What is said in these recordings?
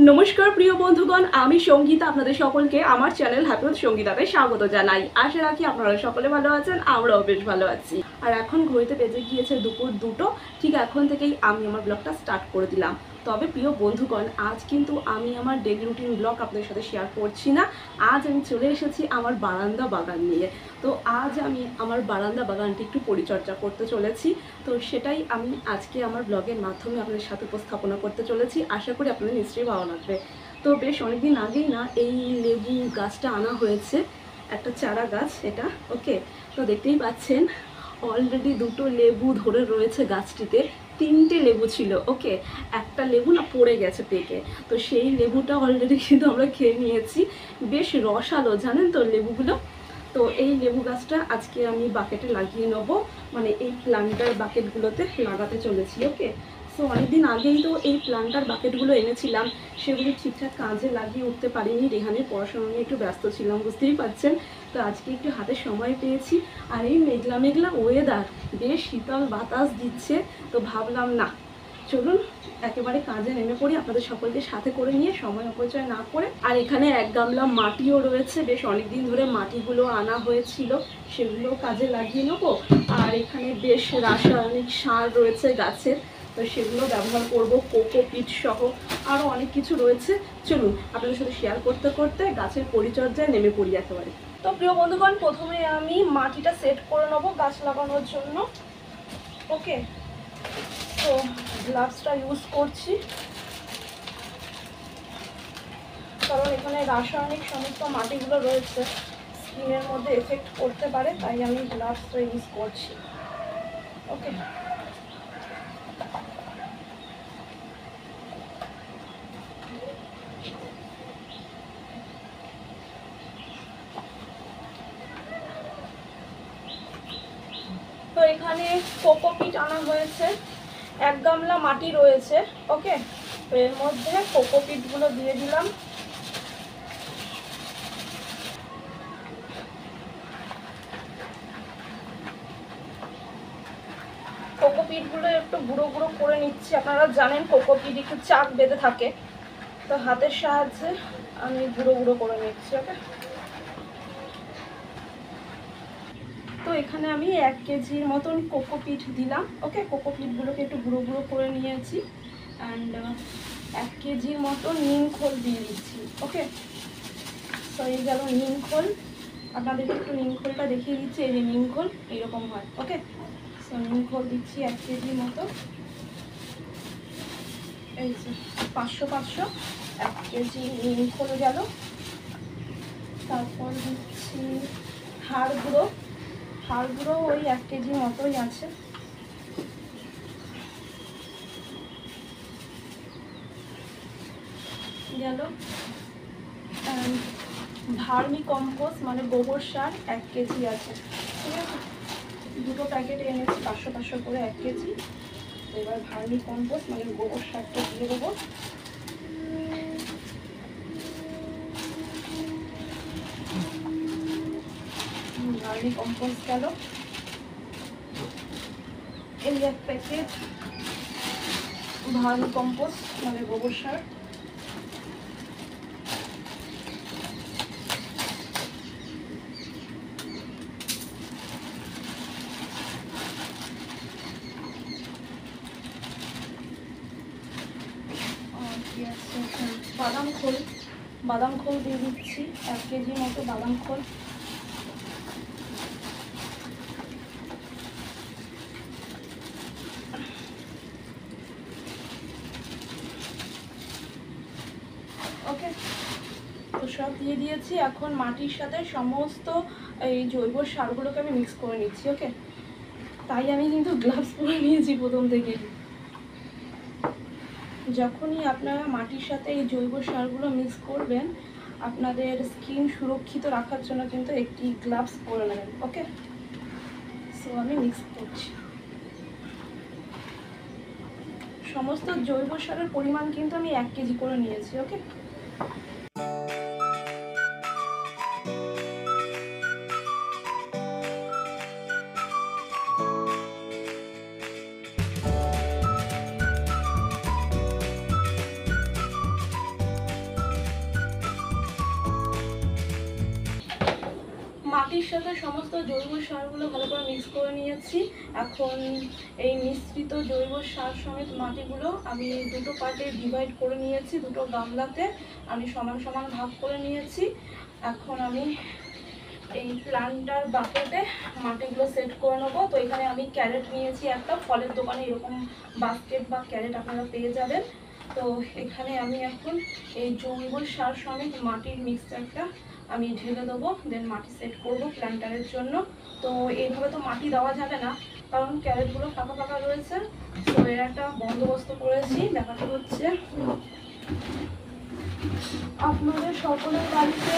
নমস্কার প্রিয় বন্ধুগণ, আমি সঙ্গীতা আপনাদের সকলকে আমার চ্যানেল হ্যাপি উইথ সঙ্গীতাতে স্বাগত জানাই। আশা রাখি আপনারা সকলে ভালো আছেন, আমরাও বেশ ভালো আছি। আর এখন ঘড়িতে বেজে গিয়েছে দুপুর 2টো। ঠিক এখন থেকেই আমি আমার ব্লগটা স্টার্ট করে দিলাম। তবে প্রিয় বন্ধুগণ, আজ কিন্তু আমি আমার ডেইলি রুটিন ব্লগ আপনাদের সাথে শেয়ার করছি না। আজ আমি চলে এসেছি আমার বারান্দা বাগান নিয়ে। তো আজ আমি আমার বারান্দা বাগানটি একটু পরিচর্যা করতে চলেছি। তো সেটাই আমি আজকে আমার ব্লগের মাধ্যমে আপনাদের সাথে উপস্থাপনা করতে চলেছি। আশা করি আপনাদের নিশ্চয়ই ভালো লাগবে। তো বেশ অনেকদিন আগেই না এই লেবু গাছটা আনা হয়েছে, একটা চারা গাছ এটা। ওকে, তো দেখতেই পাচ্ছেন অলরেডি দুটো লেবু ধরে রয়েছে গাছটিতে। 3টে লেবু ছিল। ওকে, একটা লেবু না পড়ে গেছে পেকে, তো সেই লেবুটা অলরেডি কিন্তু আমরা খেয়ে নিয়েছি। বেশ রসালো জানেন তো লেবুগুলো। তো এই লেবু গাছটা আজকে আমি বাকেটে লাগিয়ে নেবো, মানে এই প্লান্টার বাকেটগুলোতে লাগাতে চলেছি। ওকে, সো অনেকদিন আগেই তো এই প্লান্টার বাকেটগুলো এনেছিলাম, সেগুলো ঠিকঠাক কাজে লাগিয়ে উঠতে পারিনি। রেহানের পড়াশোনা নিয়ে একটু ব্যস্ত ছিলাম, বুঝতেই পারছেন। তো আজকে একটু হাতে সময় পেয়েছি, আর এই মেঘলা মেঘলা ওয়েদার, বেশ শীতল বাতাস দিচ্ছে। তো ভাবলাম না, চলুন একেবারে কাজে নেমে পড়ি, আপনাদের সকলকে সাথে করে নিয়ে, সময় অপচয় না করে। আর এখানে 1 গামলা মাটিও রয়েছে, বেশ অনেকদিন ধরে মাটিগুলো আনা হয়েছিল, সেগুলো কাজে লাগিয়ে নেবো। আর এখানে বেশ রাসায়নিক সার রয়েছে গাছের, তো সেগুলো ব্যবহার করব, কোকোপিট সহ আরও অনেক কিছু রয়েছে। চলুন আপনাদের সাথে শেয়ার করতে করতে গাছের পরিচর্যায় নেমে পড়ি একেবারে। তো প্রিয় বন্ধুগণ, প্রথমে আমি মাটিটা সেট করে নেবো গাছ লাগানোর জন্য। ওকে, তো গ্লাভসটা ইউজ করছি, কারণ এখানে রাসায়নিক সমস্ত মাটিগুলো রয়েছে, স্কিনের মধ্যে এফেক্ট করতে পারে, তাই আমি গ্লাভসটা ইউজ করছি। ওকে, তো এখানে কোকোপিট আনা হয়েছে, 1 গামলা মাটি রয়েছে। ওকে, তো এর মধ্যে কোকোপিটগুলো দিয়ে দিলাম। কোকোপিটগুলো একটু গুঁড়ো গুঁড়ো করে নিচ্ছি। আপনারা জানেন কোকোপিট একটু চাক বেঁধে থাকে, তো হাতের সাহায্যে আমি গুঁড়ো গুঁড়ো করে নিচ্ছি। ওকে, তো এখানে আমি 1 কেজির মতন কোকোপিট দিলাম। ওকে, কোকোপিটগুলোকে একটু গুঁড়ো গুঁড়ো করে নিয়েছি। অ্যান্ড 1 কেজির মতো নিম খোল দিয়ে দিচ্ছি। ওকে, তো এই গেল নিম খোল। আপনাদেরকে একটু নিম খোলটা দেখিয়ে দিচ্ছি, এই যে নিম খোল এইরকম হয়। ওকে, তো নিম খোল দিচ্ছি 1 কেজির মতো। এই যে 500 1 কেজি নিম খোল গেল। তারপর দিচ্ছি হাড় গুঁড়ো। হাড় গুঁড়ো ওই 1 কেজি মতোই আছে। গেল। ভার্মি কম্পোস্ট মানে গোবর সার 1 কেজি আছে। ঠিক আছে, দুটো প্যাকেট এনেছি 500 করে 1 কেজি। এবার ভার্মি কম্পোস্ট মানে গোবর সারটা দিয়ে দেবো। ভার্মি কম্পোস্ট গেল। এই 1 প্যাকেট ভার্মি কম্পোস্ট মানে গোবর সার। বাদাম খোল দিয়ে দিচ্ছি 1 কেজি মতো বাদাম খোল। ওকে, তো সব দিয়ে দিয়েছি। এখন মাটির সাথে সমস্ত এই জৈব সারগুলোকে আমি মিক্স করে নিচ্ছি। ওকে, তাই আমি কিন্তু গ্লাভস পরে নিয়েছি প্রথম থেকেই। যখনই আপনারা মাটির সাথে এই জৈব সারগুলো মিক্স করবেন, আপনাদের স্কিন সুরক্ষিত রাখার জন্য কিন্তু একটি গ্লাভস পরে নেবেন। ওকে, সো আমি মিক্স করছি। সমস্ত জৈব সারের পরিমাণ কিন্তু আমি 1 কেজি করে নিয়েছি। ওকে, মাটির সাথে সমস্ত জৈব সারগুলো ভালো করে মিক্স করে নিয়েছি। এখন এই মিশ্রিত জৈব সার সমেত মাটিগুলো আমি দুটো পার্টে ডিভাইড করে নিয়েছি, দুটো গামলাতে আমি সমান সমান ভাগ করে নিয়েছি। এখন আমি এই প্লান্টার বাকেটে মাটিগুলো সেট করে নেবো। তো এখানে আমি ক্যারেট নিয়েছি একটা, ফলের দোকানে এরকম বাস্কেট বা ক্যারেট আপনারা পেয়ে যাবেন। তো এখানে আমি এখন এই জৈব সার সমেত মাটির মিক্সচারটা আমি ঢেলে দেবো, দেন মাটি সেট করব প্ল্যান্টারের জন্য। তো এইভাবে তো মাটি দেওয়া যাবে না, কারণ ক্যারেটগুলো ফাঁকা ফাঁকা রয়েছে। তো এর একটা বন্দোবস্ত করেছি। ব্যাপারটা হচ্ছে আপনাদের সকলের বাড়িতে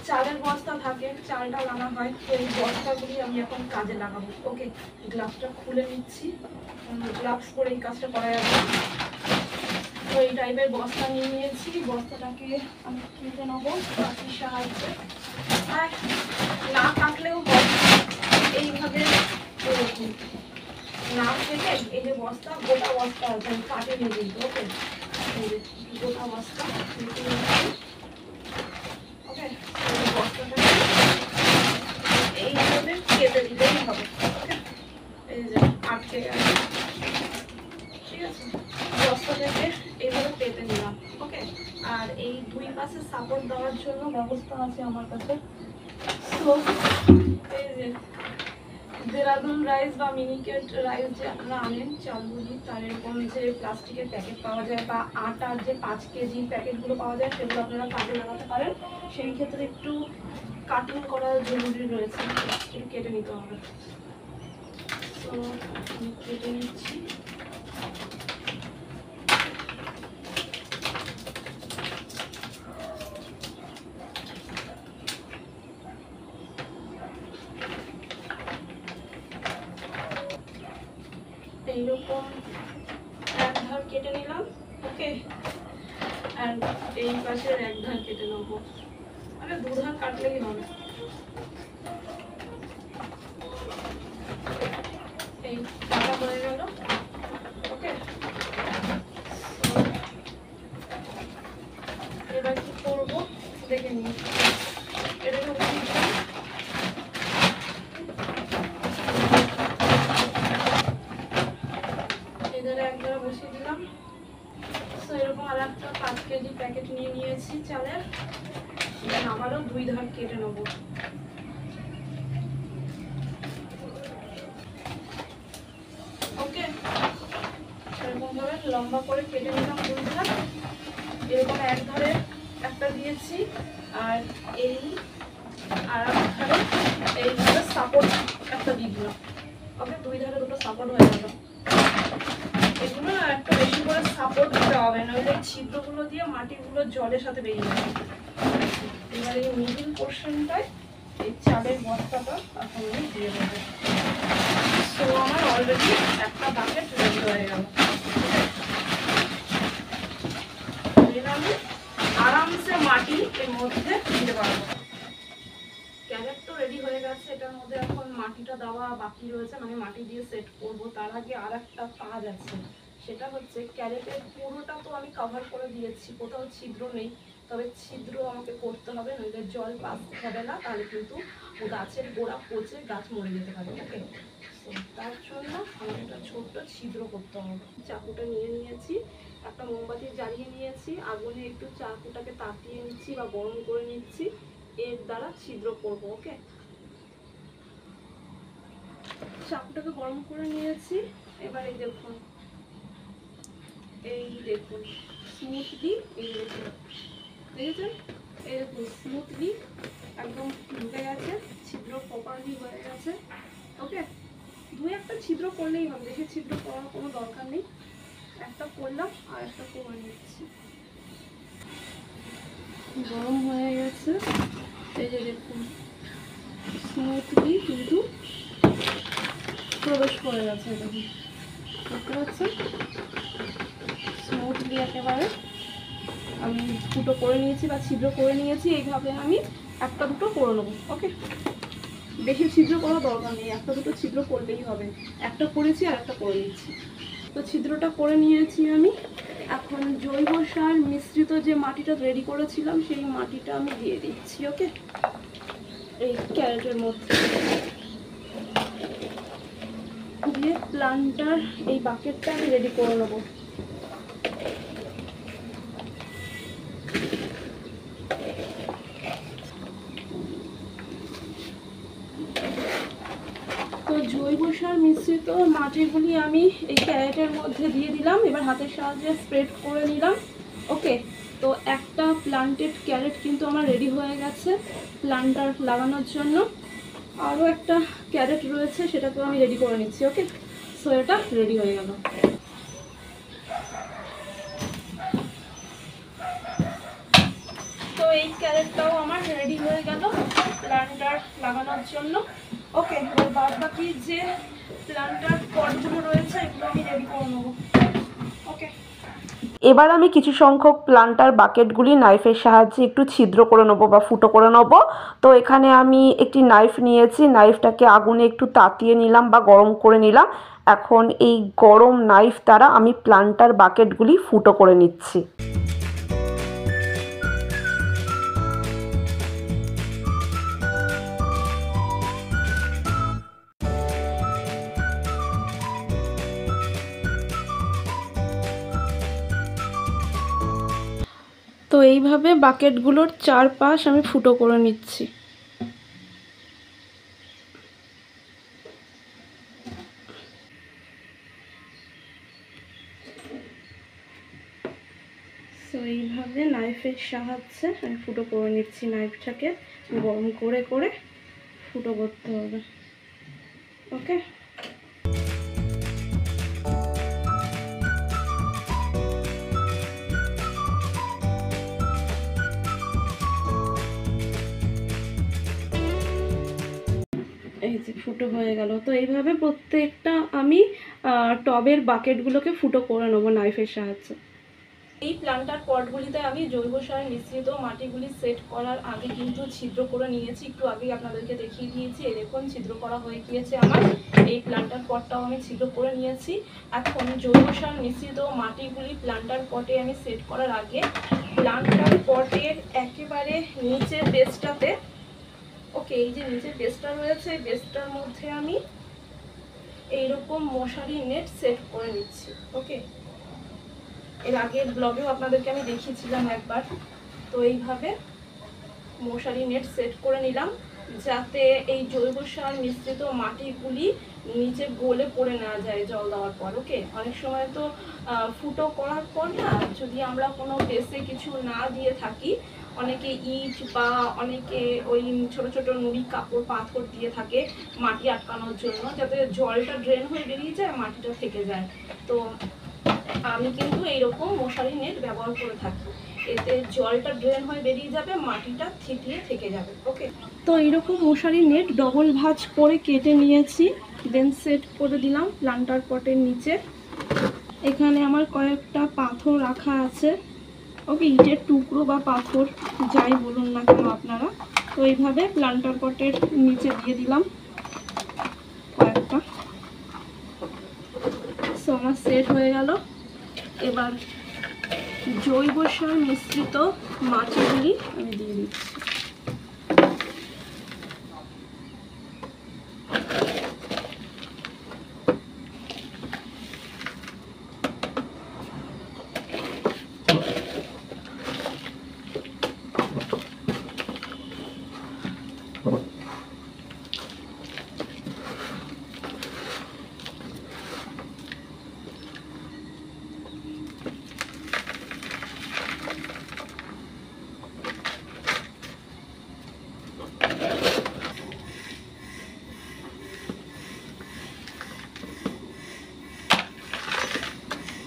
চালের বস্তা থাকে, চালটা আনা হয়, তো এই বস্তাগুলি আমি এখন কাজে লাগাবো। ওকে, গ্লাভসটা খুলে নিচ্ছি, গ্লাভস পরে এই কাজটা করা যাবে। তো এই টাইপের বস্তা নিয়ে নিয়েছি, বস্তাটাকে আমি কেটে নেবো কাঠির সাহায্যে। আর না কাটলেও হয়, এইভাবে না কেটে এই যে বস্তা, গোটা বস্তা আছে কাটে নিয়ে দিই। ওকে, এই যে গোটা বস্তা কেটে নিচ্ছি। ওকে, বস্তাটাকে এইভাবে কেটে দিলেই হবে। ওকে, এই যে আটকে গেছে, ঠিক আছে, বস্তাটাকে এইভাবে পেতে নিলাম। ওকে, আর এই দুই পাশে সাপোর্ট দেওয়ার জন্য ব্যবস্থা আছে আমার কাছে। তো এই যে দেরাদুন রাইস বা মিনিকেট রাইস যে আপনারা আনেন চালগুলি, তার এরকম যে প্লাস্টিকের প্যাকেট পাওয়া যায় বা আটার যে 5 কেজি প্যাকেটগুলো পাওয়া যায়, সেগুলো আপনারা কাজে লাগাতে পারেন। সেই ক্ষেত্রে একটু কাটিং করা জরুরি রয়েছে, একটু কেটে নিতে হবে। তো আমি কেটে নিচ্ছি। এইরকম এক ধার কেটে নিলাম। ওকে, আর এই পাশের এক ধার কেটে নেবো, মানে দু ধার কাটলেই হবে। এই কাটা হয়ে গেল। ওকে, এবার কি করবো দেখে নিই। এটাকে উঠিয়ে দিলাম, এধারে এক ধারে বসিয়ে দিলাম। তো এরকম আর একটা 5 কেজি প্যাকেট নিয়ে নিয়েছি চালের, আবারও 2 ধার কেটে নেবো। ওকে, এরকম ভাবে লম্বা করে কেটে নিলাম 2 ধার। এরকম এক ধারে একটা দিয়েছি, আর এই আর এক ধারে এইভাবে সাপোর্ট একটা দিয়ে দিলাম। ওকে, 2 ধারে দুটো সাপোর্ট হয়ে গেল। এগুলো না একটু বেশি করে সাপোর্ট দিতে হবে, নইলে ছিদ্রগুলো দিয়ে মাটিগুলো জলের সাথে বেরিয়ে যাবে। এবার এই মিডিল পোর্শনটায় এই চালের বস্তাটা এখন আমি দিয়ে দেবো। তো আমার অলরেডি একটা বাকেট রেডি হয়ে গেল। আমি আরামসে মাটি এর মধ্যে দিতে পারবো। ক্যারেট তো রেডি হয়ে গেছে, এটার মধ্যে এখন মাটিটা দেওয়া বাকি রয়েছে, মানে মাটি দিয়ে সেট করব। তার আগে আর একটা কাজ আছে, সেটা হচ্ছে ক্যারেটের পুরোটা তো আমি কভার করে দিয়েছি, কোথাও ছিদ্র নেই, তবে ছিদ্র আমাকে করতে হবে, নইলে জল পাস হবে না, তাহলে কিন্তু গাছের গোড়া পচে গাছ মরে যেতে পারে। ওকে, তো তার জন্য আমাকে একটা ছোট্ট ছিদ্র করতে হবে। চাকুটা নিয়ে নিয়েছি, একটা মোমবাতি জ্বালিয়ে নিয়েছি, আগুনে একটু চাকুটাকে তাতিয়ে নিচ্ছি বা গরম করে নিচ্ছি, এর দ্বারা ছিদ্র করব। ওকে, চাকুটাকে গরম করে নিয়েছি। এবার এই দেখুন, স্মুথলি, এই দেখেছেন, এই দেখুন স্মুথলি একদম ঢুকে গেছে, ছিদ্র প্রপারলি হয়ে গেছে। ওকে, 2-1টা ছিদ্র করলেই হবে, বেশি ছিদ্র করার কোনো দরকার নেই। একটা করলাম আর একটা করে নিচ্ছি। গরম হয়ে গেছে, এই যে দেখুন স্মুথলি কিন্তু প্রবেশ করে গেছে। দেখুন, দেখতে পাচ্ছেন স্মুথলি একেবারে আমি দুটো করে নিয়েছি বা ছিদ্র করে নিয়েছি। এইভাবে আমি একটা দুটো করে নেবো। ওকে, বেশি ছিদ্র করার দরকার নেই, একটা দুটো ছিদ্র করলেই হবে। একটা করেছি আর একটা করে নিচ্ছি। তো ছিদ্রটা করে নিয়েছি আমি। এখন জৈব সার মিশ্রিত যে মাটিটা রেডি করেছিলাম, সেই মাটিটা আমি দিয়ে দিচ্ছি। ওকে, এই ক্যারেটের মধ্যে দিয়ে প্লান্টার এই বাকেটটা আমি রেডি করে নেবো। তো জৈব সার মিশ্রিত মাটিগুলি আমি এই ক্যারেটের মধ্যে দিয়ে দিলাম। এবার হাতের সাহায্যে স্প্রেড করে নিলাম। ওকে, তো একটা প্লান্টেড ক্যারেট কিন্তু আমার রেডি হয়ে গেছে প্লান্টার লাগানোর জন্য। আরও একটা ক্যারেট রয়েছে, সেটাকেও আমি রেডি করে নিচ্ছি। ওকে, সো এটা রেডি হয়ে গেল। তো এই ক্যারেটটাও আমার রেডি হয়ে গেল প্লান্টার লাগানোর জন্য। ওকে, এবার বাদ বাকি যে প্লান্টার পটগুলো রয়েছে এগুলো আমি রেডি করে নেবো। ওকে, এবার আমি কিছু সংখ্যক প্লান্টার বাকেটগুলি নাইফের সাহায্যে একটু ছিদ্র করে নেবো বা ফুটো করে নেবো। তো এখানে আমি একটি নাইফ নিয়েছি, নাইফটাকে আগুনে একটু তাতিয়ে নিলাম বা গরম করে নিলাম। এখন এই গরম নাইফ দ্বারা আমি প্লান্টার বাকেটগুলি ফুটো করে নিচ্ছি। তো এইভাবে বাকেটগুলোর চারপাশ আমি ফুটো করে নিচ্ছি। তো এইভাবে নাইফের সাহায্যে আমি ফুটো করে নিচ্ছি। নাইফটাকে গরম করে করে ফুটো করতে হবে। ওকে, এই যে ফুটো হয়ে গেল। তো এইভাবে প্রত্যেকটা আমি টবের বাকেটগুলোকে ফুটো করে নেবো নাইফের সাহায্যে। এই প্লান্টার পটগুলিতে আমি জৈব সার মিশ্রিত মাটিগুলি সেট করার আগে কিন্তু ছিদ্র করে নিয়েছি। একটু আগেই আপনাদেরকে দেখিয়ে দিয়েছি। এই দেখুন ছিদ্র করা হয়ে গিয়েছে আমার। এই প্লান্টার পটটাও আমি ছিদ্র করে নিয়েছি। এখন জৈব সার মিশ্রিত মাটিগুলি প্লান্টার পটে আমি সেট করার আগে প্লান্টার পটের একেবারে নিচের বেসটাতে, ওকে, এই যে নিচের বেসটা রয়েছে এই বেসটার মধ্যে আমি এইরকম মশারি নেট সেট করে নিচ্ছি। ওকে, এর আগের ব্লগেও আপনাদেরকে আমি দেখিয়েছিলাম একবার। তো এইভাবে মশারি নেট সেট করে নিলাম যাতে এই জৈব সার মিশ্রিত মাটিগুলি নিচে গলে পড়ে না যায় জল দেওয়ার পর। ওকে, অনেক সময় তো ফুটো করার পর না, যদি আমরা কোনো বেসে কিছু না দিয়ে থাকি, অনেকে ইট বা অনেকে ওই ছোট ছোট নুড়ি কাপড় পাথর দিয়ে থাকে মাটি আটকানোর জন্য, যাতে জলটা ড্রেন হয়ে বেরিয়ে যায়, মাটিটা থেকে যায়। তো আমি কিন্তু এইরকম মশারি নেট ব্যবহার করে থাকি। এতে জলটা ড্রেন হয়ে বেরিয়ে যাবে, মাটিটা থিতিয়ে থেকে যাবে। ওকে, তো এইরকম মশারি নেট ডবল ভাঁজ করে কেটে নিয়েছি, দেন সেট করে দিলাম প্লান্টার পটের নিচে। এখানে আমার কয়েকটা পাথর রাখা আছে। ওকে, ইটের টুকরো বা পাথর যাই বলুন না কেন আপনারা। তো এইভাবে প্লান্টার পটের নিচে দিয়ে দিলাম কয়েকটা। সো আমার সেট হয়ে গেল। এবার জৈব সার মিশ্রিত মাটিগুলি আমি দিয়ে দিচ্ছি।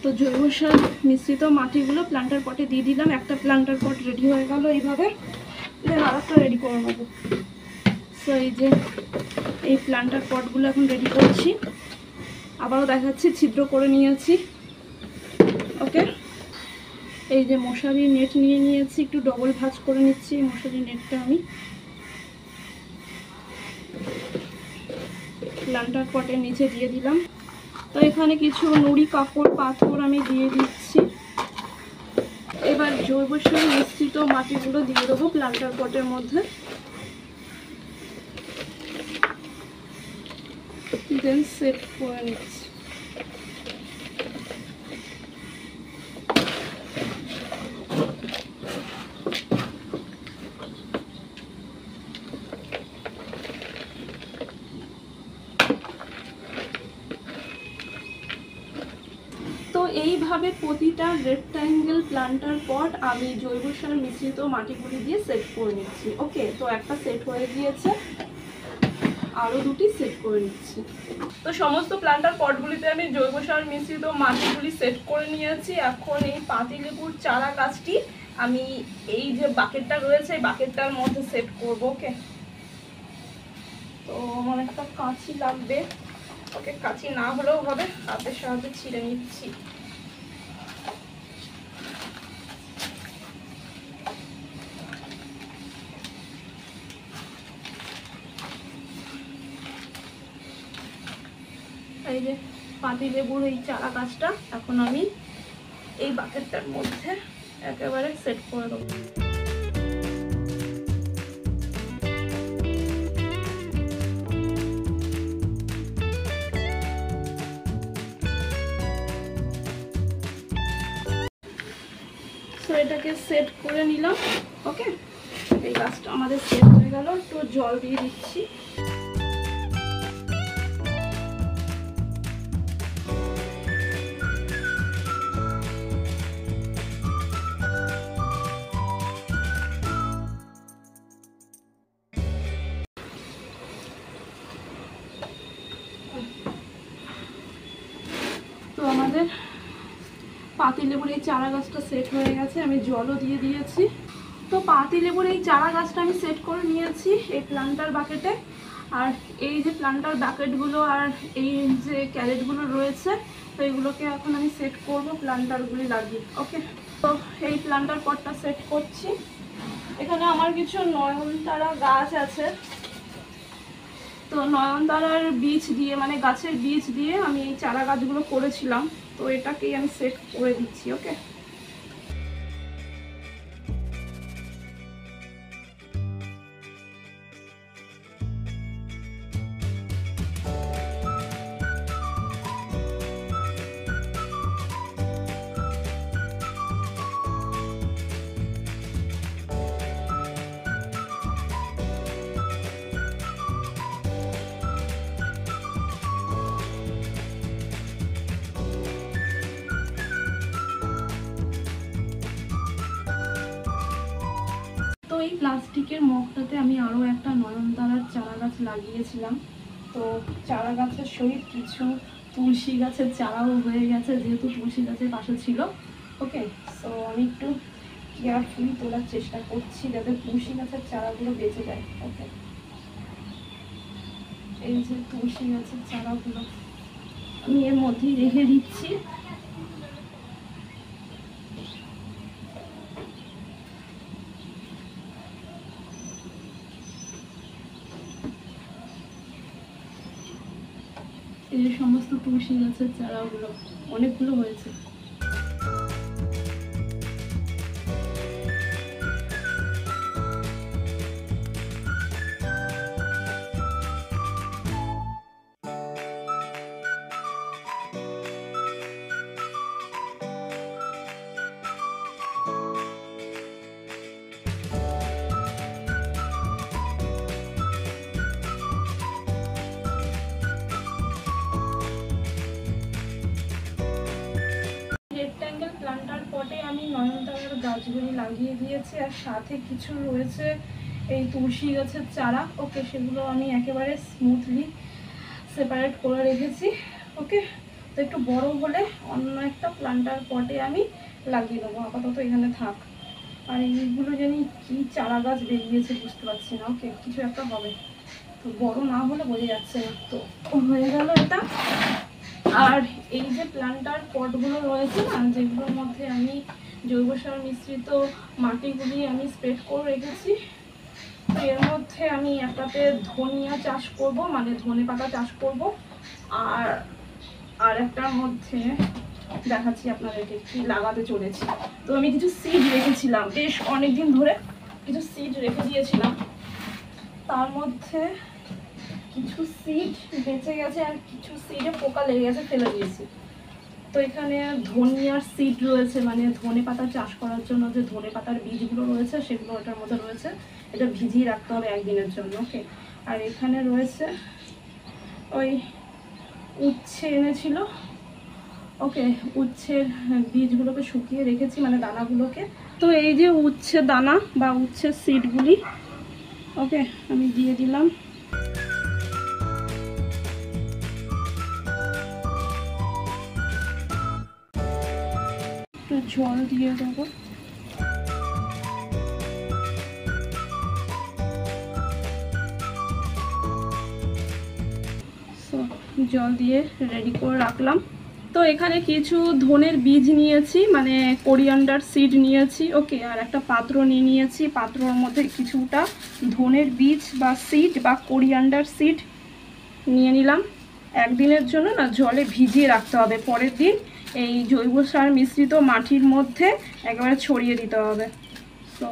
তো জৈব সার মিশ্রিত মাটিগুলো প্লান্টার পটে দিয়ে দিলাম। একটা প্লান্টার পট রেডি হয়ে গেল এইভাবে। দেন আর একটা রেডি করে নেবো। সো এই যে এই প্লান্টার পটগুলো এখন রেডি করছি। আবারও দেখাচ্ছি, ছিদ্র করে নিয়েছি। ওকে, এই যে মশারি নেট নিয়ে নিয়েছি, একটু ডবল ভাঁজ করে নিচ্ছি এই মশারি নেটটা আমি প্লান্টার পটের নিচে দিয়ে দিলাম। তো এখানে কিছু নুড়ি কাপড় পাথর আমি দিয়ে দিচ্ছি। এবার জৈব সার মিশ্রিত মাটিগুলো দিয়ে দেবো প্লান্টার পটের মধ্যে। দেন সেট করে নিচ্ছি। তো এইভাবে প্রতিটা রেক্ট্যাঙ্গেল প্ল্যান্টার পট আমি জৈব সার মিশ্রিত মাটিগুলি দিয়ে সেট করে নিচ্ছি। ওকে, তো একটা সেট হয়ে গিয়েছে, আরও দুটি সেট করে নিচ্ছি। তো সমস্ত প্ল্যান্টার পটগুলিতে আমি জৈব সার মিশ্রিত মাটিগুলি সেট করে নিয়েছি। এখন এই পাতিলেবুর চারা গাছটি আমি এই যে বাকেটটা রয়েছে এই বাকেটটার মধ্যে সেট করব। ওকে, তো আমার একটা কাঁচি লাগবে। ওকে, কাঁচি না হলেও হবে, হাতের সাহায্যে ছিঁড়ে নিচ্ছি। এই যে পাতিলেবুর এই চারা গাছটা এখন আমি এই বাকেটটার মধ্যে একেবারে সেট করে দেবো। তো এটাকে সেট করে নিলাম। ওকে, এই গাছটা আমাদের সেট হয়ে গেল। একটু জল দিয়ে দিচ্ছি। তো আমাদের পাতিলেবুর এই চারা গাছটা সেট হয়ে গেছে, আমি জলও দিয়ে দিয়েছি। তো পাতিলেবুর এই চারা গাছটা আমি সেট করে নিয়েছি এই প্ল্যান্টার বাকেটে। আর এই যে প্ল্যান্টার বাকেটগুলো আর এই যে ক্যারেটগুলো রয়েছে, তো এইগুলোকে এখন আমি সেট করব প্ল্যান্টারগুলি লাগিয়ে। ওকে, তো এই প্ল্যান্টার পটটা সেট করছি। এখানে আমার কিছু নয়নতারা গাছ আছে, তো নয়নতারার বীজ দিয়ে মানে গাছের বীজ দিয়ে আমি এই চারা গাছগুলো করেছিলাম, তো এটাকেই আমি সেট করে দিচ্ছি। ওকে, তো এই প্লাস্টিকের মগটাতে আমি আরও একটা নয়নতারার চারা গাছ লাগিয়েছিলাম। তো চারা গাছের সহিত কিছু তুলসী গাছের চারাও হয়ে গেছে, যেহেতু তুলসী গাছের পাশে ছিল। ওকে, সো আমি একটু কেয়ারফুলি তোলার চেষ্টা করছি যাতে তুলসী গাছের চারাগুলো বেঁচে যায়। ওকে, এই যে তুলসী গাছের চারাগুলো আমি এর মধ্যেই রেখে দিচ্ছি। এই যে সমস্ত তুলসী গাছের চারাগুলো অনেকগুলো হয়েছে। রেক্ট্যাঙ্গেল প্ল্যান্টার পটে আমি নয়নতারার গাছগুলি লাগিয়ে দিয়েছি, আর সাথে কিছু রয়েছে এই তুলসী গাছের চারা। ওকে, সেগুলো আমি একেবারে স্মুথলি সেপারেট করে রেখেছি। ওকে, তো একটু বড় হলে অন্য একটা প্ল্যান্টার পটে আমি লাগিয়ে দেবো, আপাতত এখানে থাক। আর এইগুলো জানি কি চারা গাছ বেরিয়েছে বুঝতে পারছি না। ওকে, কিছু একটা হবে, তো বড় না হলে বোঝা যাচ্ছে না। তো হয়ে গেল এটা। আর এই যে প্ল্যান্টার পটগুলো রয়েছে না, যেগুলোর মধ্যে আমি জৈব সার মিশ্রিত মাটিগুলি আমি স্প্রেড করে রেখেছি, তো এর মধ্যে আমি একটাতে ধনিয়া চাষ করব, মানে ধনে পাতা চাষ করব। আর একটার মধ্যে দেখাচ্ছি আপনাদেরকে কি লাগাতে চলেছি। তো আমি কিছু সিড রেখেছিলাম, বেশ অনেকদিন ধরে কিছু সিড রেখে দিয়েছিলাম। তার মধ্যে কিছু সিড বেঁচে গেছে আর কিছু সিডে পোকা লেগে গেছে, ফেলে দিয়েছি। তো এখানে ধনিয়ার সিড রয়েছে, মানে ধনে পাতা চাষ করার জন্য যে ধনে পাতার বীজগুলো রয়েছে সেগুলো এটার মধ্যে রয়েছে। এটা ভিজিয়ে রাখতে হবে একদিনের জন্য। ওকে, আর এখানে রয়েছে ওই উচ্ছে এনেছিল। ওকে, উচ্ছের বীজগুলোকে শুকিয়ে রেখেছি, মানে দানাগুলোকে। তো এই যে উচ্ছে দানা বা উচ্ছের সিডগুলি, ওকে, আমি দিয়ে দিলাম। একটু জল দিয়ে দেবো। জল দিয়ে রেডি করে রাখলাম। তো এখানে কিছু ধনের বীজ নিয়েছি, মানে কোরিয়ান্ডার সিড নিয়েছি। ওকে, আর একটা পাত্র নিয়ে নিয়েছি, পাত্রর মধ্যে কিছুটা ধনের বীজ বা সিড বা কোরিয়ান্ডার সিড নিয়ে নিলাম। একদিনের জন্য না জলে ভিজিয়ে রাখতে হবে, পরের দিন এই জৈব সার মিশ্রিত মাটির মধ্যে একেবারে ছড়িয়ে দিতে হবে। তো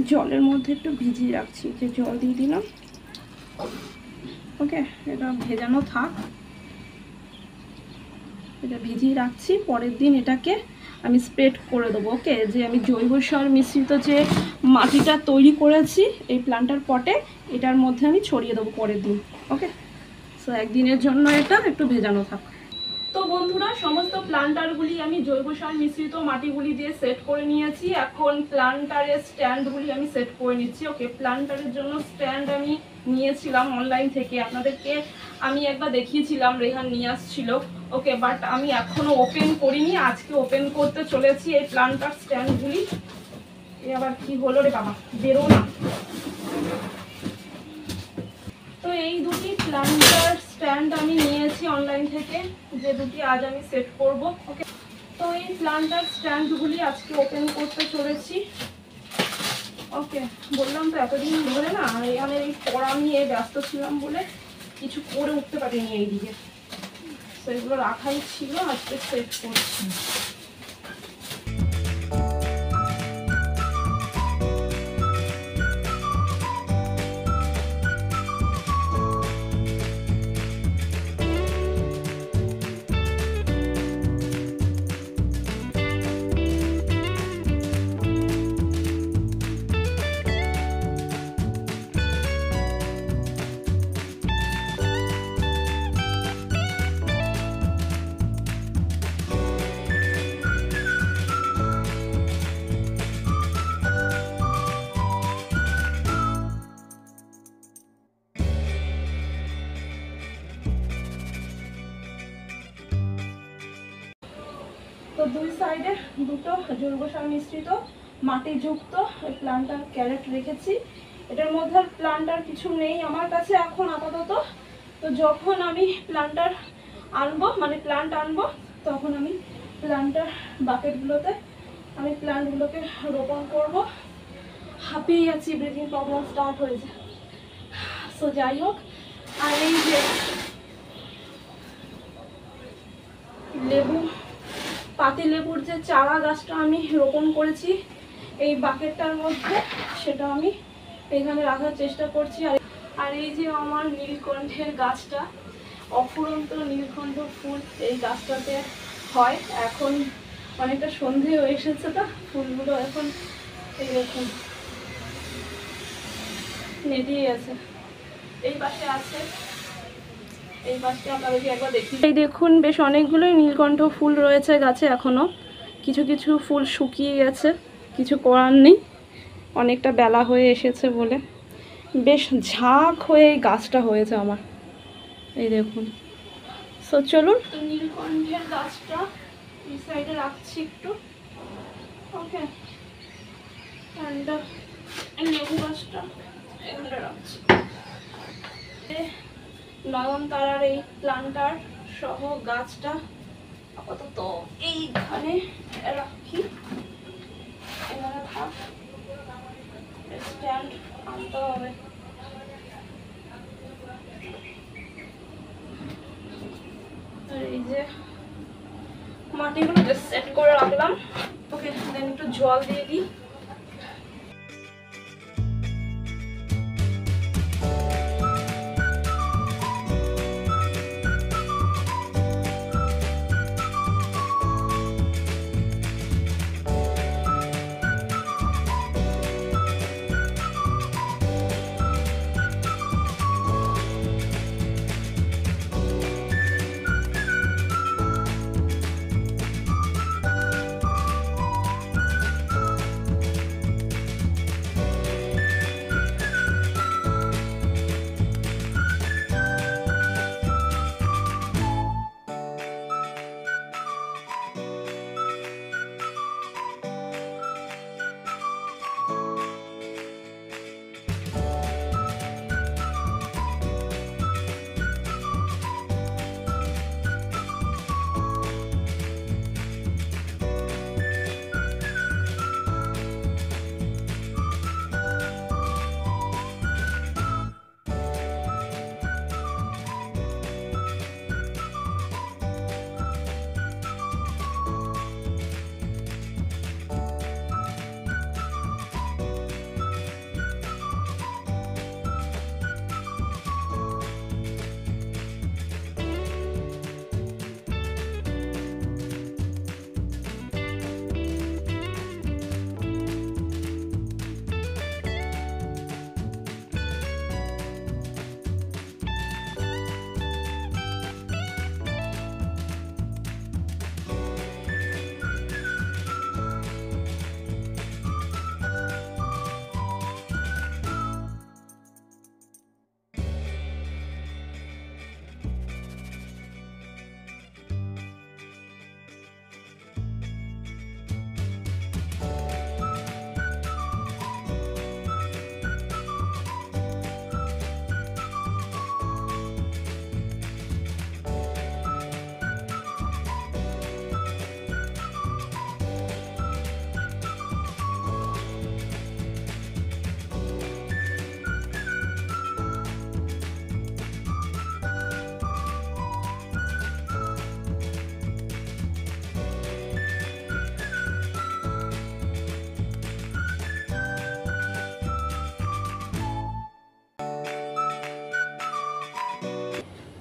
জলের মধ্যে একটু ভিজিয়ে রাখছি, যে জল দিয়ে দিলাম। ওকে, এটা ভেজানো থাক, এটা ভিজিয়ে রাখছি। পরের দিন এটাকে আমি স্প্রেড করে দেবো। ওকে, যে আমি জৈব সার মিশ্রিত যে মাটিটা তৈরি করেছি এই প্ল্যান্টার পটে, এটার মধ্যে আমি ছড়িয়ে দেবো পরের দিন। ওকে, সো একদিনের জন্য এটা একটু ভেজানো থাক। তো বন্ধুরা, সমস্ত প্ল্যান্টারগুলি আমি জৈব সার মিশ্রিত মাটিগুলি দিয়ে সেট করে নিয়েছি। এখন প্ল্যান্টারের স্ট্যান্ডগুলি আমি সেট করে নিচ্ছি। ওকে, প্ল্যান্টারের জন্য স্ট্যান্ড আমি নিয়েছিলাম অনলাইন থেকে, আপনাদেরকে আমি একবার দেখিয়েছিলাম, রেহান নিয়ে আসছিল। ওকে, বাট আমি এখনো ওপেন করিনি, আজকে ওপেন করতে চলেছি এই প্ল্যান্টার স্ট্যান্ডগুলি। এ আবার কি হলো রে বাবা, বেরো না। তো এই দুটি প্ল্যান্টার স্ট্যান্ড আমি নিয়েছি অনলাইন থেকে, যে দুটি আজ আমি সেট করব। ওকে, তো এই প্ল্যান্টার স্ট্যান্ডগুলি আজকে ওপেন করতে চলেছি। ওকে, বললাম তো এতদিন ধরে না রেহানের এই পড়া নিয়ে ব্যস্ত ছিলাম বলে কিছু করে উঠতে পারিনি এইদিকে, তো এগুলো রাখাই ছিল, আজকে সেট করছি। তো দুই সাইডে দুটো জৈব সার মিশ্রিত মাটিযুক্ত প্ল্যান্টার ক্যারেট রেখেছি। এটার মধ্যে প্ল্যান্টার কিছু নেই আমার কাছে এখন আপাতত। তো যখন আমি প্ল্যান্টার আনবো, মানে প্ল্যান্ট আনবো, তখন আমি প্ল্যান্টার বাকেটগুলোতে আমি প্ল্যান্টগুলোকে রোপণ করব। হাঁপিয়ে যাচ্ছি, ব্রিথিং প্রবলেম স্টার্ট হয়েছে। সো যাই হোক, আর এই যে লেবু, পাতি লেবুর যে চারা গাছটা আমি রোপণ করেছি এই বাকেটটার মধ্যে, সেটা আমি এখানে রাখার চেষ্টা করছি। আর এই যে আমার নীলকণ্ঠের গাছটা, অফুরন্ত নীলকণ্ঠ ফুল এই গাছটাতে হয়। এখন অনেকটা সন্ধে হয়ে এসেছে, তো ফুলগুলো এখন এই দেখুন নেটিয়ে আছে। এই পাশে আছে, এই পাশে আপনাদেরকে একবার দেখি। এই দেখুন, বেশ অনেকগুলোই নীলকণ্ঠ ফুল রয়েছে গাছে এখনো। কিছু কিছু ফুল শুকিয়ে গেছে, কিছু করার নেই, অনেকটা বেলা হয়ে এসেছে বলে। বেশ ঝাঁক হয়ে এই গাছটা হয়েছে আমার, এই দেখুন। সো চলুন, নীলকণ্ঠের গাছটা এই সাইডে রাখছি একটু। ওকে, লেবু গাছটা এখানে রাখছি। নয়নতারার এই প্ল্যান্টার সহ গাছটা আপাতত এইখানে রাখি, এখানে থাক। স্ট্যান্ড আনতে হবে। আর এই যে মাটিগুলো সেট করে রাখলাম। ওকে, দেন একটু জল দিয়ে দিই।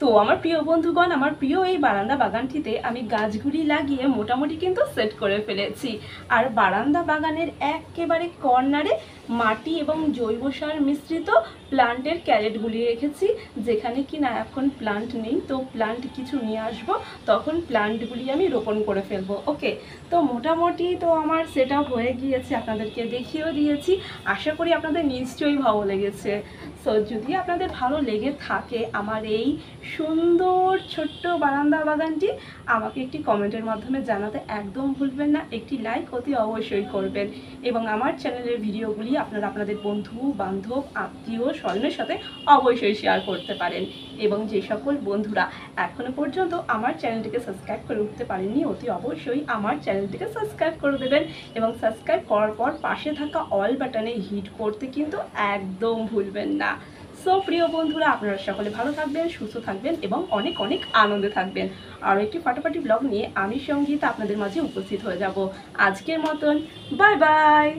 তো আমার প্রিয় বন্ধুগণ, আমার প্রিয় এই বারান্দা বাগানটিতে আমি গাছগুলি লাগিয়ে মোটামুটি কিন্তু সেট করে ফেলেছি। আর বারান্দা বাগানের একেবারে কর্নারে মাটি এবং জৈব সার মিশ্রিত প্লান্টের ক্যারেটগুলি রেখেছি, যেখানে কি না এখন প্লান্ট নেই। তো প্লান্ট কিছু নিয়ে আসবো, তখন প্লান্টগুলি আমি রোপণ করে ফেলবো। ওকে, তো মোটামুটি তো আমার সেট আপ হয়ে গিয়েছে, আপনাদেরকে দেখিয়েও দিয়েছি। আশা করি আপনাদের নিশ্চয়ই ভালো লেগেছে। সো যদি আপনাদের ভালো লেগে থাকে আমার এই সুন্দর ছোট্ট বারান্দা বাগানটি, আমাকে একটি কমেন্টের মাধ্যমে জানাতে একদম ভুলবেন না। একটি লাইক অতি অবশ্যই করবেন এবং আমার চ্যানেলের ভিডিওগুলি আপনারা আপনাদের বন্ধু বান্ধব আত্মীয় স্বজনের সাথে অবশ্যই শেয়ার করতে পারেন। এবং যে সকল বন্ধুরা এখনো পর্যন্ত আমার চ্যানেলটিকে সাবস্ক্রাইব করে উঠতে পারেননি, অতি অবশ্যই আমার চ্যানেলটিকে সাবস্ক্রাইব করে দেবেন এবং সাবস্ক্রাইব করার পর পাশে থাকা অল বাটনে হিট করতে কিন্তু একদম ভুলবেন না। সো প্রিয় বন্ধুরা, আপনারা সকলে ভালো থাকবেন, সুস্থ থাকবেন এবং অনেক অনেক আনন্দে থাকবেন। আরও একটি ফাটাফাটি ব্লগ নিয়ে আমি সঙ্গীতা আপনাদের মাঝে উপস্থিত হয়ে যাব। আজকের মতন বাই বাই।